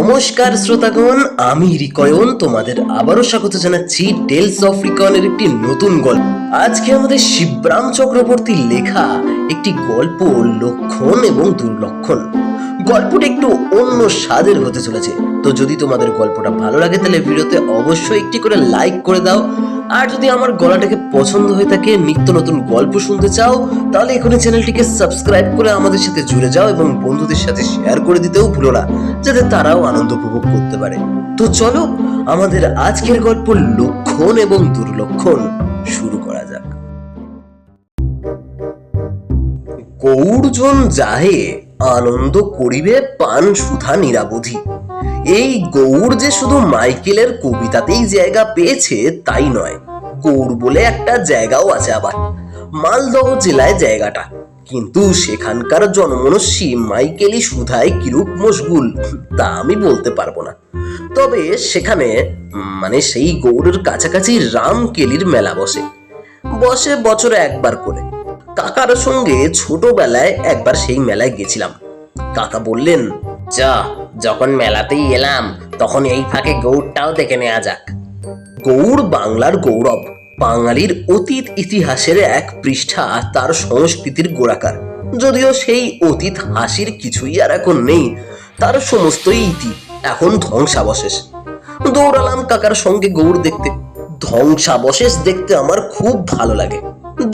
নমস্কার শ্রোতাগণ, আমি রিকয়ন তোমাদের আবারও স্বাগত জানাচ্ছি টেলস অফ রিকয়নের একটি নতুন গল্প। আজকে আমাদের শিবরাম চক্রবর্তীর লেখা একটি গল্প, লক্ষণ এবং দুর্লক্ষণ। গল্পটা একটু অন্য স্বাদের হতে চলেছে। তো যদি তোমাদের গল্পটা ভালো লাগে তাহলে ভিডিওতে অবশ্যই একটি করে লাইক করে দাও। আর যদি আমার গলাটাকে পছন্দ হয়ে থাকে, নিত্য নতুন গল্প শুনতে চাও, তাহলে এখনই চ্যানেলটিকে সাবস্ক্রাইব করে আমাদের সাথে জুড়ে যাও এবং বন্ধুদের সাথে শেয়ার করে দিতেও ভুলো না, যাতে তারাও আনন্দ উপভোগ করতে পারে। তো চলো আমাদের আজকের গল্প লক্ষণ এবং দুর্লক্ষণ শুরু করা যাক। গৌরজন যাহে আনন্দ করিবে পান সুধা নিরাবধি। এই গৌর যে শুধু মাইকেলের কবিতাতেই জায়গা পেয়েছে তাই নয়, গৌর বলে একটা জায়গাও আছে আবার মালদহ জেলায় জায়গাটা। কিন্তু সেখানকার জনমনস্বী মাইকেলি সুধায় কিরূপ মশগুল তা আমি বলতে পারবো না। তবে সেখানে সেই গৌড়ের কাছাকাছি রামকেলির মেলা বসে বছরে একবার করে। কাকার সঙ্গে ছোটবেলায় একবার সেই মেলায় গেছিলাম। কাকা বললেন, যখন মেলাতেই এলাম তখন এই ফাঁকে গৌড়টাও দেখে নেওয়া যাক। গৌড় বাংলার গৌরব, বাঙালির অতীত ইতিহাসের এক পৃষ্ঠা, তার সংস্কৃতির গোড়াকার। যদিও সেই অতীত হাসির কিছুই আর এখন নেই, তার সমস্তই ইতি এখন ধ্বংসাবশেষ। দৌড়ালাম কাকার সঙ্গে গৌড় দেখতে। ধ্বংসাবশেষ দেখতে আমার খুব ভালো লাগে।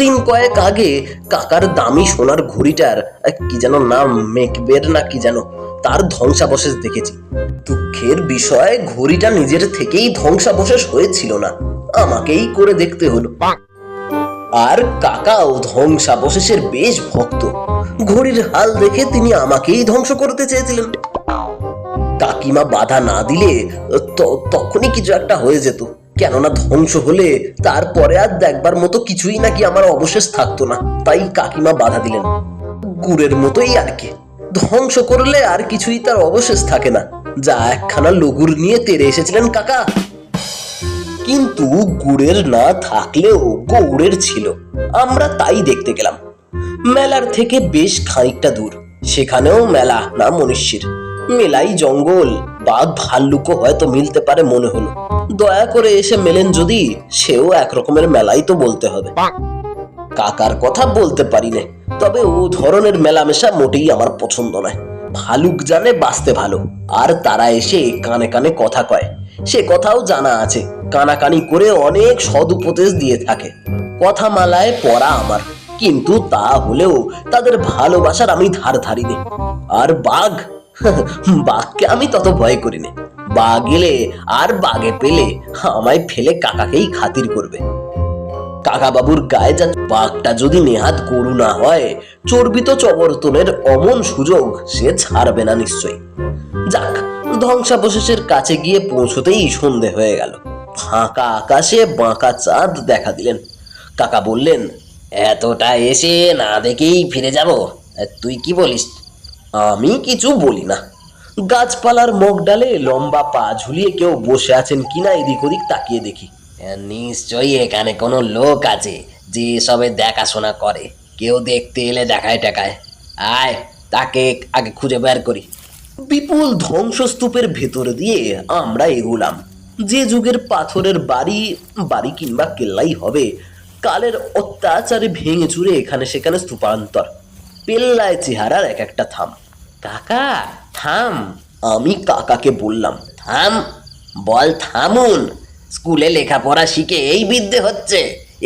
দিন কয়েক আগে কাকার দামি সোনার ঘড়িটার কি যেন নাম, মেকবের না কি যেন, তার ধ্বংসাবশেষ দেখেছি। দুঃখের বিষয়, ঘড়িটা নিজের থেকেই ধ্বংসাবশেষ হয়েছিল না, আমাকেই করে দেখতে হলো। আর কাকাও ধ্বংসাবশেষের বেশ ভক্ত। ঘড়ির হাল দেখে তিনি আমাকেই ধ্বংস করতে চেয়েছিলেন। কাকিমা বাধা না দিলে তখনই কিছু একটা হয়ে যেত, কেননা ধ্বংস হলে তারপরে আর দেখবার মতো কিছুই নাকি আমার অবশেষ থাকতো না। তাই কাকিমা বাধা দিলেন। গুড়ের মতোই আর কি, ধ্বংস করলে আর কিছুই তার অবশেষ থাকে না। যা একখানা লঘুর নিয়ে তেড়ে এসেছিলেন কাকা। কিন্তু গুড়ের না থাকলেও গৌড়ের ছিল। আমরা তাই দেখতে গেলাম। মেলার থেকে বেশ খানিকটা দূর, সেখানেও মেলা না মনীষীর। মেলাই জঙ্গল, বাঘ ভাল্লুকও হয়তো মিলতে পারে মনে হলো। দয়া করে এসে মেলেন যদি, সেও একরকমের মেলাই তো বলতে হবে। কাকার কথা বলতে পারি না, তবে ও ধরনের মেলামেশা মোটেই আমার পছন্দ নয়। ভালুক জানে বাঁচতে ভালো, আর তারা এসে কানে কানে কথা কয়, সে কথাও জানা আছে। কানাকানি করে অনেক সদুপদেশ দিয়ে থাকে। কথা মালায় পড়া আমার, কিন্তু তা হলেও তাদের ভালোবাসার আমি ধার ধারিনি। আর বাঘ, বাঘকে আমি তত ভয় করি না। বাঘ এলে আর বাঘে পেলে আমায় ফেলে কাকাকেই খাতির করবে। কাকা বাবুর গায়ে যা, বাঘটা যদি নেহাত গরু না হয়, চর্বিত চবরতনের অমন সুযোগ সে ছাড়বে না নিশ্চয়ই। যাক, ধ্বংসাবশেষের কাছে গিয়ে পৌঁছতেই সন্ধে হয়ে গেল। ফাঁকা আকাশে বাঁকা চাঁদ দেখা দিলেন। কাকা বললেন, এতটা এসে না দেখেই ফিরে যাব, তুই কি বলিস? আমি কিছু বলি না। গাছপালার মগডালে লম্বা পা ঝুলিয়ে কেউ বসে আছেন কিনা এদিক ওদিক তাকিয়ে দেখি। নিশ্চয়ই এখানে কোনো লোক আছে যে সবে দেখাশোনা করে। কেউ দেখতে এলে দেখায় টাকায়। আয়, তাকে আগে খুঁজে বের করি। বিপুল ধ্বংসস্তূপের ভেতর দিয়ে আমরা এগুলাম। যে যুগের পাথরের বাড়ি কিংবা কেল্লাই হবে, কালের অত্যাচারে ভেঙে চুরে এখানে সেখানে স্তূপান্তর। পেল্লায় চেহারার এক একটা থাম। কাকা থাম, আমি কাকাকে বললাম। থাম বল, থামুন। স্কুলে লেখাপড়া শিখে এই বিদ্যে হচ্ছে,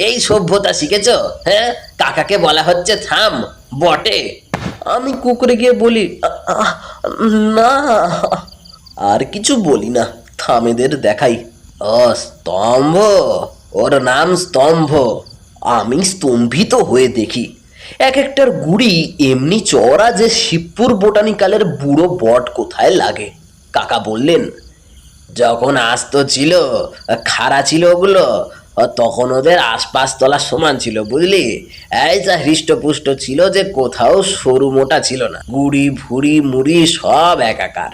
এই সভ্যতা শিখেছ? হ্যাঁ, কাকাকে বলা হচ্ছে থাম বটে। আমি কুকুরে গিয়ে বলি, না। আর কিছু বলি না, থামেদের দেখাই। ও স্তম্ভ, ওর নাম স্তম্ভ। আমি স্তম্ভিত হয়ে দেখি এক একটার গুড়ি এমনি চওড়া যে শিবপুর বোটানিক্যালের বুড়ো বট কোথায় লাগে। কাকা বললেন, যখন আস্ত ছিল, খাড়া ছিল ওগুলো, তখন ওদের আশপাশ তলা সমান ছিল, বুঝলি? এই যা হৃষ্টপুষ্ট ছিল যে কোথাও সরু মোটা ছিল না, গুড়ি ভুড়ি মুড়ি সব একাকার।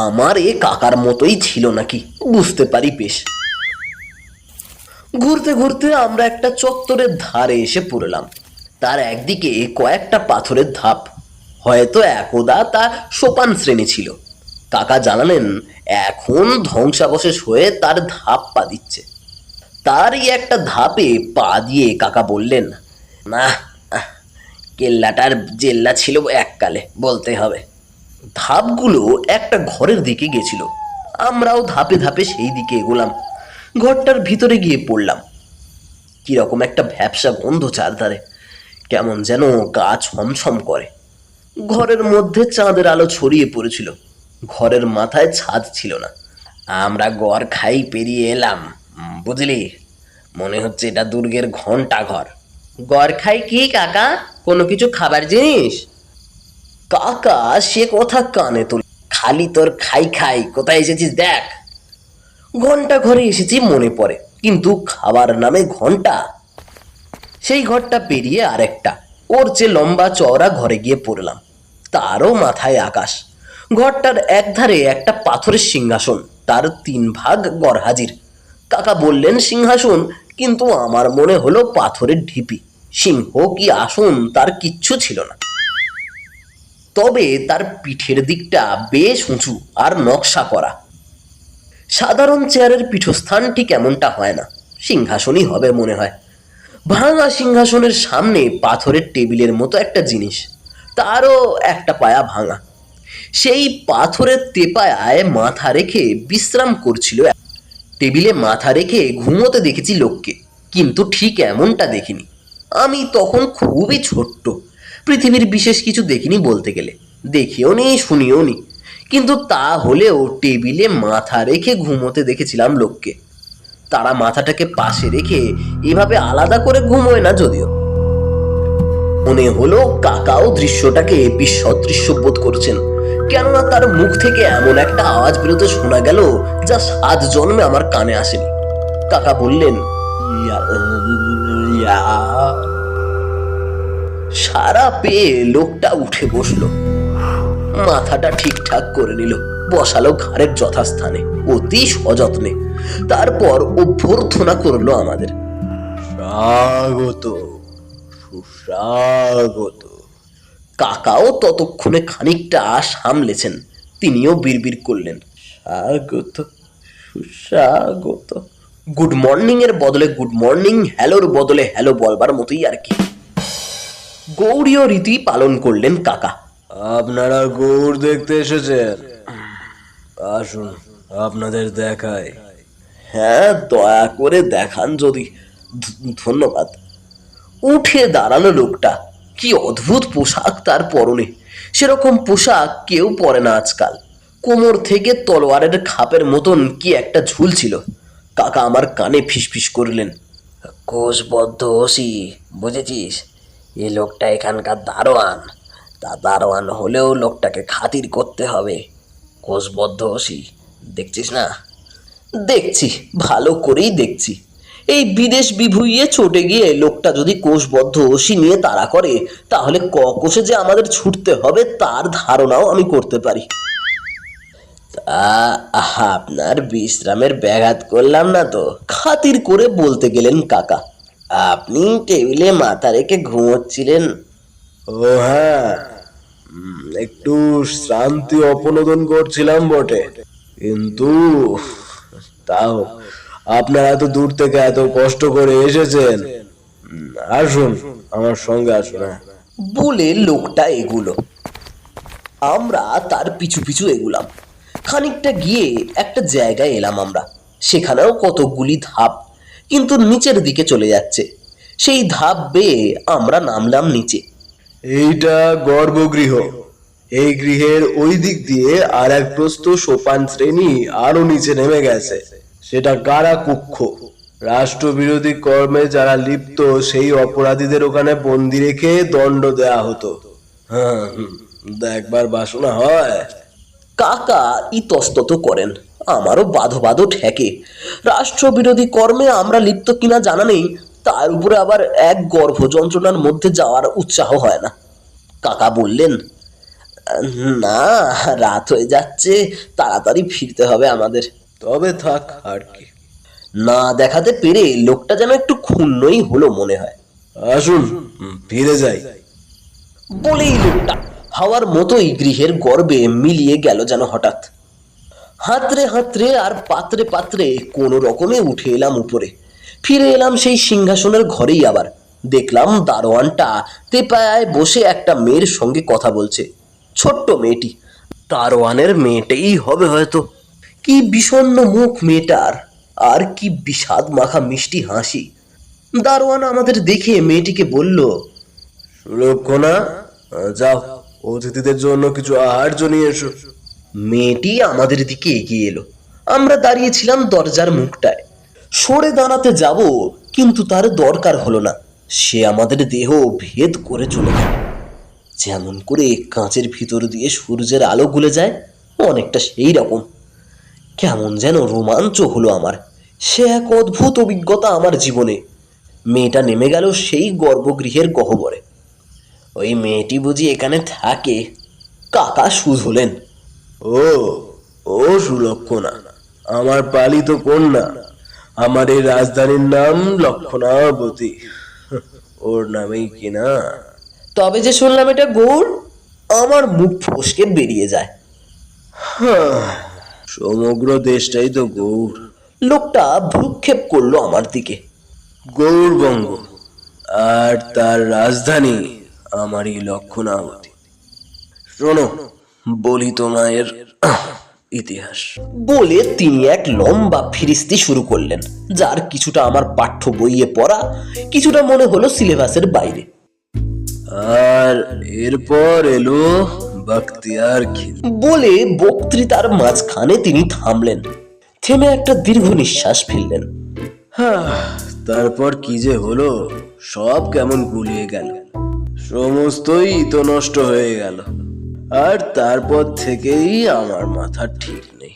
আমার এ কাকার মতোই ছিল নাকি বুঝতে পারি বেশ। ঘুরতে ঘুরতে আমরা একটা চত্বরের ধারে এসে পড়লাম। তার একদিকে কয়েকটা পাথরের ধাপ, হয়তো একদা তা সোপান শ্রেণী ছিল। কাকা জানালেন এখন ধ্বংসাবশেষ হয়ে তার ধাপ পা দিচ্ছে। তারই একটা ধাপে পা দিয়ে কাকা বললেন, না, কেল্লাটার জেল্লা ছিল এককালে, বলতে হবে। ধাপগুলো একটা ঘরের দিকে গেছিল। আমরাও ধাপে ধাপে সেই দিকে এগোলাম। ঘরটার ভিতরে গিয়ে পড়লাম। কিরকম একটা ভ্যাপসা গন্ধ চারধারে, কেমন যেন গা ছমছম করে। ঘরের মধ্যে চাঁদের আলো ছড়িয়ে পড়েছিল। ঘরের মাথায় ছাদ ছিল না। আমরা গড় খাই পেরিয়ে এলাম, বুঝলি? মনে হচ্ছে এটা দুর্গের ঘন্টা ঘর। গড় খাই কি কাকা, কোনো কিছু খাবার জিনিস? কাকা সে কথা কানে তোলে। খালি তোর খাই খাই, কোথায় এসেছিস দেখ। ঘন্টা ঘরে এসেছি মনে পড়ে, কিন্তু খাবার নামে ঘন্টা। সেই ঘরটা পেরিয়ে আরেকটা, ওর চেয়ে লম্বা চওড়া ঘরে গিয়ে পড়লাম। তারও মাথায় আকাশ। ঘরটার একধারে একটা পাথরের সিংহাসন, তার 3 ভাগ গড় হাজির। কাকা বললেন সিংহাসন, কিন্তু আমার মনে হলো পাথরের ঢিপি। সিংহ কি আসন তার কিচ্ছু ছিল না, তবে তার পিঠের দিকটা বেশ উঁচু আর নকশা করা। সাধারণ চেয়ারের পীঠস্থান ঠিক এমনটা হয় না, সিংহাসনই হবে মনে হয়। ভাঙা সিংহাসনের সামনে পাথরের টেবিলের মতো একটা জিনিস, তারও একটা পায়া ভাঙা। সেই পাথরের তেপায়ায় মাথা রেখে বিশ্রাম করছিল। টেবিলে মাথা রেখে ঘুমোতে দেখেছি লোককে, কিন্তু ঠিক এমনটা দেখিনি। আমি তখন খুবই ছোট্ট, পৃথিবীর বিশেষ কিছু দেখিনি বলতে গেলে, দেখিও নি শুনিও নি। কিন্তু তা হলেও টেবিলে মাথা রেখে ঘুমোতে দেখেছিলাম লোককে। তারা মাথাটাকে পাশে রেখে এভাবে আলাদা করে ঘুমোয় না যদিও। মনে হলো কাকাও দৃশ্যটাকে বিসদৃশ্য বোধ করছেন, কেননা তার মুখ থেকে এমন একটা আওয়াজ বেরোতে শোনা গেল যা 7 জন্মে আমার কানে আসেনি। কাকা বললেন, ইয়া ইয়া। সারা পেয়ে লোকটা উঠে বসলো, মাথাটা ঠিকঠাক করে নিল, বসালো ঘাড়ের যথাস্থানে অতি সযত্নে। তারপর অভ্যর্থনা করলো আমাদের, স্বাগত, সুস্বাগত। কাকাও ততক্ষণে খানিকটা সামলেছেন, তিনিও বিড়বিড় করলেন, স্বাগত, সুস্বাগত। গুড মর্নিং এর বদলে গুড মর্নিং, হ্যালোর বদলে হ্যালো বলবার মতোই আর কি। গৌড়ীয় রীতি পালন করলেন কাকা। আপনারা গৌড় দেখতে এসেছেন, আসুন আপনাদের দেখায়। হ্যাঁ, দয়া করে দেখান যদি। ধন্যবাদ। উঠে দাঁড়ালো লোকটা। কি অদ্ভুত পোশাক তার পরনে, সেরকম পোশাক কেউ পরে না আজকাল। কোমর থেকে তলোয়ারের খাপের মতন কি একটা ঝুলছিল। কাকা আমার কানে ফিসফিস করলেন, কোষবদ্ধ ওসি, বুঝেছিস? এই লোকটা এখানকার দারোয়ান। তা দারোয়ান হলেও লোকটাকে খাতির করতে হবে। কোষবদ্ধ ওসি, দেখছিস না? দেখছি, ভালো করেই দেখছি। এই বিদেশ বিভুঁইয়ে চটে গিয়ে লোকটা যদি কোষবদ্ধ ওসি নিয়ে তাড়া করে, তাহলে কোষে যে আমাদের ছুটতে হবে তার ধারণাও আমি করতে পারি। তা আপনার বিশ্রামের ব্যাঘাত করলাম না তো? খাতির করে বলতে গেলেন কাকা। আপনি টেবিলে মাথা রেখে ঘুমোচ্ছিলেন। ও হ্যাঁ, একটু শ্রান্তি অপনোদন করছিলাম বটে, কিন্তু তাও আপনারা এত দূর থেকে এত কষ্ট করে এসেছেন, আসুন আমার সঙ্গে আসুন। বলে লোকটা এগুলো। আমরা তার পিছু পিছু এগুলাম। খানিকটা গিয়ে একটা জায়গায় এলাম আমরা। সেখানেও কতগুলি ধাপ, কিন্তু নিচের দিকে চলে যাচ্ছে। সেই ধাপ বেয়ে আমরা নামলাম নিচে। এইটা গর্ভগৃহ। এই গৃহের ওই দিক দিয়ে আর এক প্রস্থ সোপান শ্রেণী আরো নিচে নেমে গেছে, সেটা কারাকক্ষ। রাষ্ট্রবিরোধী কর্মে যারা লিপ্ত সেই অপরাধীদের ওখানে বন্দি রেখে দণ্ড দেয়া হতো। হ্যাঁ, দেখবার বাসনা হয়। কাকা ইতস্তত করেন, আমারও বাধো বাধো ঠেকে। রাষ্ট্রবিরোধী কর্মে আমরা লিপ্ত কিনা জানা নেই, তার উপরে আবার এক গর্ভ যন্ত্রণার মধ্যে যাওয়ার উৎসাহ হয় না। কাকা বললেন, না, রাত হয়ে যাচ্ছে, তাড়াতাড়ি ফিরতে হবে আমাদের। তবে থাক আর কি। না দেখাতে পেরে লোকটা যেন একটু ক্ষুণ্ণই হলো মনে হয়। আসুন ফিরে যাই। বলেই লোকটা হাওয়ার মতোই গৃহের গর্বে মিলিয়ে গেল যেন হঠাৎ। হাতরে হাতরে আর পাত্রে পাত্রে কোনো রকমে উঠে এলাম উপরে। ফিরে এলাম সেই সিংহাসনের ঘরেই। আবার দেখলাম দারোয়ানটা তেপায় বসে একটা মেয়ের সঙ্গে কথা বলছে। ছোট্ট মেয়েটি, দারোয়ানের মেয়েটাই হবে হয়তো। কি বিষণ্ণ মুখ মেয়েটার, আর কি বিষাদ মাখা মিষ্টি হাসি। দারোয়ান আমাদের দেখে মেয়েটিকে বলল, সুলক্ষণা, যাও অতিথিদের জন্য কিছু আহার্য নিয়ে এসো। মেয়েটি আমাদের দিকে এগিয়ে এলো। আমরা দাঁড়িয়েছিলাম দরজার মুখটায়। সরে দাঁড়াতে যাব, কিন্তু তার দরকার হলো না। সে আমাদের দেহ ভেদ করে চলে গেল। যেমন করে কাঁচের ভিতর দিয়ে সূর্যের আলো গুলে যায়, অনেকটা সেই রকম। কেমন যেন রোমাঞ্চ হলো আমার। সে এক অদ্ভুত অভিজ্ঞতা আমার জীবনে। মেয়েটা নেমে গেল সেই গর্ভগৃহের গহ্বরে। ওই মেয়েটি বুঝি এখানে থাকে? কাকা শুধলেন। ও ও সুলক্ষণা, আমার পালিত কন্যা। আমার এই রাজধানীর নাম লক্ষণাবতী। ওর নামেই কিনা। তবে যে শুনলাম এটা গৌড়, আমার মুখ ফসকে বেরিয়ে যায়। সমগ্র দেশটাই তো গৌড়। লোকটা ভ্রুক্ষেপ করলো আমার দিকে। গৌড়বঙ্গ, আর তার রাজধানী আমারই লক্ষণাবতী। শোনো, বলি তোমার ইতিহাস। বলে তিনি এক লম্বা ফিরিস্তি শুরু করলেন, যার কিছুটা আমার পাঠ্য বইয়ে পড়া, কিছুটা মনে হলো সিলেবাসের বাইরে। আর এরপর এলো বখতিয়ার খিলজি। বলে বক্তৃতার মাঝখানে তিনি থামলেন, থেমে একটা দীর্ঘ নিঃশ্বাস ফেললেন। তারপর কি যে হলো, সব কেমন গুলিয়ে গেল, সমস্তই তো নষ্ট হয়ে গেল। আর তারপর থেকেই আমার মাথা ঠিক নেই।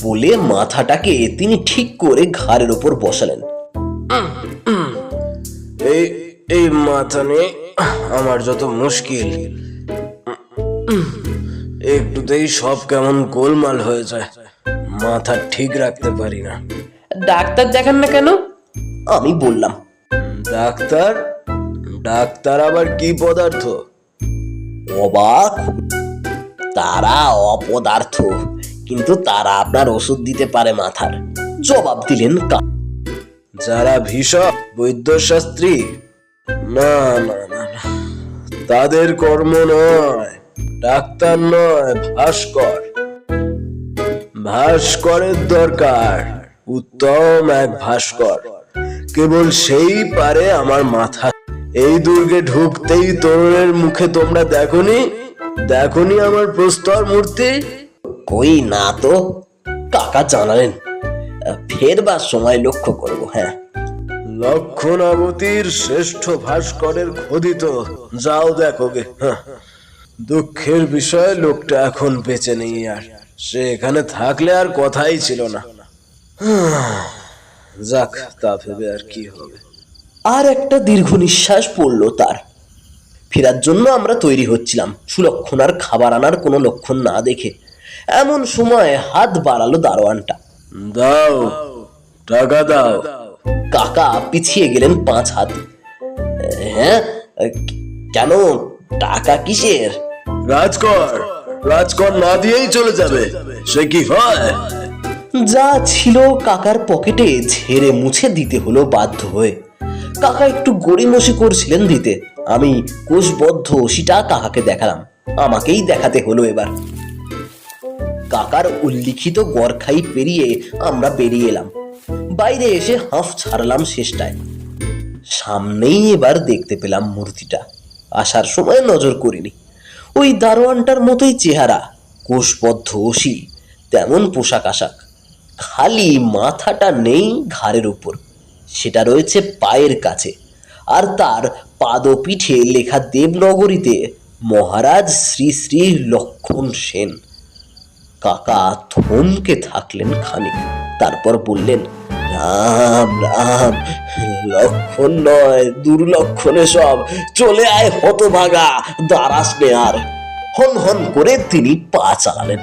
বলে মাথাটাকে তিনি ঠিক করে ঘাড়ের ওপর বসালেন। এই এই মাথা নিয়ে আমার যত মুশকিল, একটুতেই সব কেমন গোলমাল হয়ে যায়, মাথা ঠিক রাখতে পারি না। ডাক্তার দেখান না কেন? আমি বললাম। ডাক্তার? ডাক্তার আবার কি পদার্থ? অবাক, তারা অপদার্থ, কিন্তু তারা আপনার ওষুধ দিতে পারে মাথার, জবাব দিলেন। যারা ভীষণ বৈদ্যশাস্ত্রী? না না না না, তাদের কর্ম নয়, ডাক্তার নয়, ভাস্কর। ভাস্করের দরকার, উত্তম এক ভাস্কর। কেবল সেই পারে আমার মাথা। এই দুর্গে ঢুকতেই তরুণের মুখে তোমরা দেখনি আমার প্রস্তর মূর্তি? কই না তো, কাকা জানালেন। ফেরবার সময় লক্ষ্য করব। হ্যাঁ, লক্ষণাবতীর শ্রেষ্ঠ ভাস্করের খোদিত, যাও দেখো গে। দুঃখের বিষয়, লোকটা এখন বেঁচে নেই। আর সে এখানে থাকলে আর কথাই ছিল না। যাক, তা ভেবে আর কি হবে। আর একটা দীর্ঘ নিঃশ্বাস পড়লো তার। ফেরার জন্য আমরা তৈরি হচ্ছিলাম, সুলক্ষণার খাবার আনার কোনো লক্ষণ না দেখে। এমন সময় হাত বাড়ালো দারোয়ানটা। দাও, টাকা দাও। কাকা পিছিয়ে গেলেন 5 হাত। হ্যাঁ, কেন? টাকা কিসের? রাজকর না দিয়েই চলে যাবে, সে কি হয়? যা ছিল কাকার পকেটে ঝেড়ে মুছে দিতে হলো বাধ্য হয়ে। কাকা একটু গড়িমসি করছিলেন দিতে। আমি কোষবদ্ধ সেটা কাকাকে দেখালাম, আমাকেই দেখাতে হলো এবার। কাকার উল্লিখিত গরখাই পেরিয়ে আমরা বেরিয়ে এলাম। বাইরে এসে হাঁফ ছাড়লাম শেষটায়। সামনেই এবার দেখতে পেলাম মূর্তিটা। আসার সময় নজর করিনি। ওই দারোয়ানটার মতোই চেহারা, কোষবদ্ধ অসি, তেমন পোশাক আশাক। খালি মাথাটা নেই ঘাড়ের উপর, সেটা রয়েছে পায়ের কাছে। আর তার পাদপিঠে লেখা দেবনগরীতে মহারাজ শ্রী শ্রী লক্ষণ সেন। কাকা থমকে থাকলেন খানিক, তারপর বললেন, রাম রাম, লক্ষণ নয়, দুর্লক্ষণে সব। চলে আয় হতভাগা, দাঁড়াস নে আর। হন হন করে তিনি পা চালালেন।